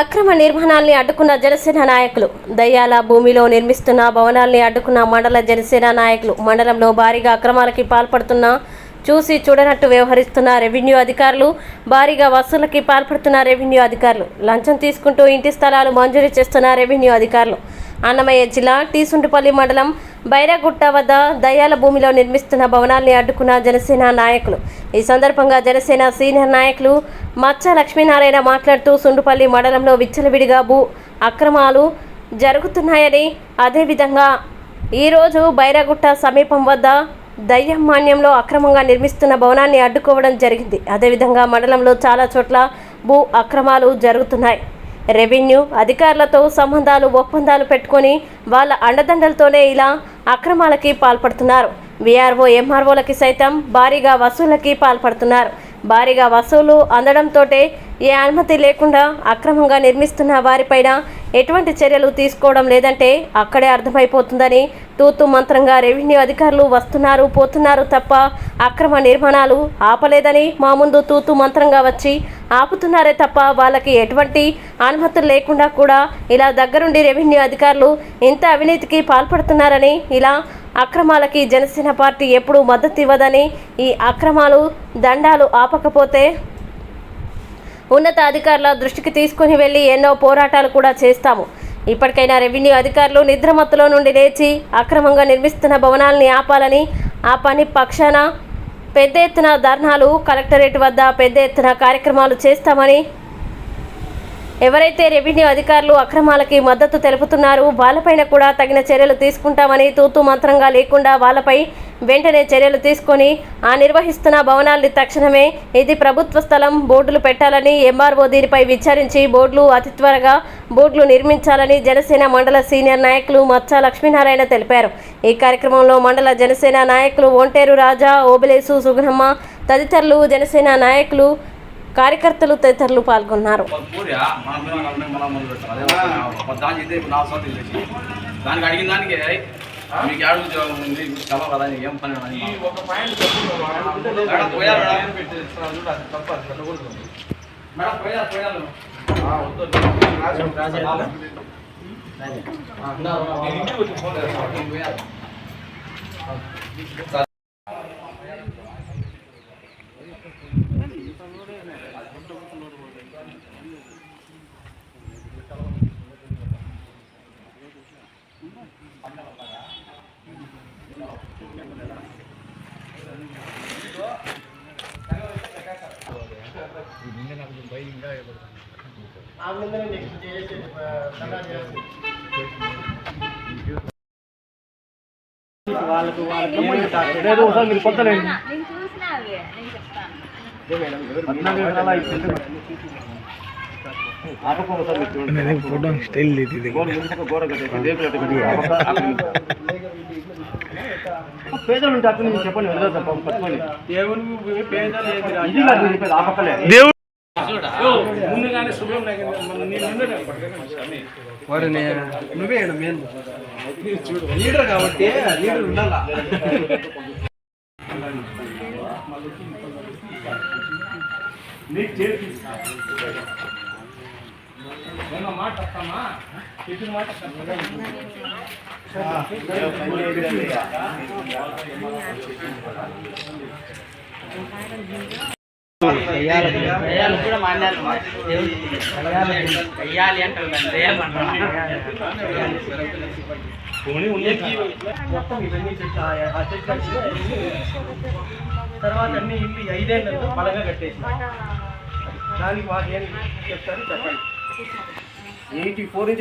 అక్రమ నిర్మాణాల్ని అడ్డుకున్న జనసేన నాయకులు. దయ్యాల భూమిలో నిర్మిస్తున్న భవనాల్ని అడ్డుకున్న మండల జనసేన నాయకులు. మండలంలో భారీగా అక్రమాలకి పాల్పడుతున్న చూసి చూడనట్టు వ్యవహరిస్తున్న రెవెన్యూ అధికారులు. భారీగా వసూళ్లకి పాల్పడుతున్న రెవెన్యూ అధికారులు. లంచం తీసుకుంటూ ఇంటి స్థలాలు మంజూరు చేస్తున్న రెవెన్యూ అధికారులు. అన్నమయ్య జిల్లా టీసుంటిపల్లి మండలం బైరాగుట్ట వద్ద దయ్యాల భూమిలో నిర్మిస్తున్న భవనాల్ని అడ్డుకున్న జనసేన నాయకులు. ఈ సందర్భంగా జనసేన సీనియర్ నాయకులు మచ్చ లక్ష్మీనారాయణ మాట్లాడుతూ సుండుపల్లి మండలంలో విచ్చలవిడిగా భూ అక్రమాలు జరుగుతున్నాయని, అదేవిధంగా ఈరోజు బైరాగుట్ట సమీపం వద్ద దయ్యమాన్యంలో అక్రమంగా నిర్మిస్తున్న భవనాన్ని అడ్డుకోవడం జరిగింది. అదేవిధంగా మండలంలో చాలా చోట్ల భూ అక్రమాలు జరుగుతున్నాయి. రెవెన్యూ అధికారులతో సంబంధాలు ఒప్పందాలు పెట్టుకొని వాళ్ళ అండదండలతోనే ఇలా అక్రమాలకి పాల్పడుతున్నారు. వీఆర్ఓ ఎంఆర్ఓలకి సైతం భారీగా వసూళ్లకి పాల్పడుతున్నారు. భారీగా వసూలు అందడంతోటే ఏ అనుమతి లేకుండా అక్రమంగా నిర్మిస్తున్న వారిపైన ఎటువంటి చర్యలు తీసుకోవడం లేదంటే అక్కడే అర్థమైపోతుందని తూతు మంత్రంగా రెవెన్యూ అధికారులు వస్తున్నారు పోతున్నారు తప్ప అక్రమ నిర్మాణాలు ఆపలేదని మా ముందు తూతు మంత్రంగా వచ్చి ఆపుతున్నారే తప్ప వాళ్ళకి ఎటువంటి అనుమతులు లేకుండా కూడా ఇలా దగ్గరుండి రెవెన్యూ అధికారులు ఇంత అవినీతికి పాల్పడుతున్నారని, ఇలా అక్రమాలకి జనసేన పార్టీ ఎప్పుడూ మద్దతు ఇవ్వదని, ఈ అక్రమాలు దండాలు ఆపకపోతే ఉన్నత అధికారుల దృష్టికి తీసుకుని వెళ్ళి ఎన్నో పోరాటాలు కూడా చేస్తాము. ఇప్పటికైనా రెవెన్యూ అధికారులు నిద్రమత్తులో నుండి లేచి అక్రమంగా నిర్మిస్తున్న భవనాల్ని ఆపాలని, ఆ పని పక్షాన పెద్ద ఎత్తున ధర్నాలు, కలెక్టరేట్ వద్ద పెద్ద ఎత్తున కార్యక్రమాలు చేస్తామని, ఎవరైతే రెవెన్యూ అధికారులు అక్రమాలకి మద్దతు తెలుపుతున్నారో వాళ్ళపైన కూడా తగిన చర్యలు తీసుకుంటామని, తూతు మంత్రంగా లేకుండా వాళ్ళపై వెంటనే చర్యలు తీసుకొని ఆ నిర్వహిస్తున్న భవనాల్ని తక్షణమే ఇది ప్రభుత్వ స్థలం బోర్డులు పెట్టాలని, ఎంఆర్ఓ దీనిపై విచారించి బోర్డులు అతి త్వరగా బోర్డులు నిర్మించాలని జనసేన మండల సీనియర్ నాయకులు మచ్చ లక్ష్మీనారాయణ తెలిపారు. ఈ కార్యక్రమంలో మండల జనసేన నాయకులు ఒంటేరు రాజా, ఓబిలేసు సుగుణమ్మ తదితరులు, జనసేన నాయకులు, కార్యకర్తలు తదితరులు పాల్గొన్నారు. పేదలు ఉంటే అక్కడ నుంచి చెప్పండి, ముందుగానే శుభ్రం నువ్వే మెయిన్ లీడర్ కాబట్టి లీడర్ ఉండాలా. మాట వస్తామా చెప్పిన మాట కూడా మాట్లాడాలి తర్వాత అన్ని ఇల్లు 5 ఏళ్ళతో బలంగా కట్టేసి దానికి మాకు ఏం చెప్తారు చెప్పండి. 84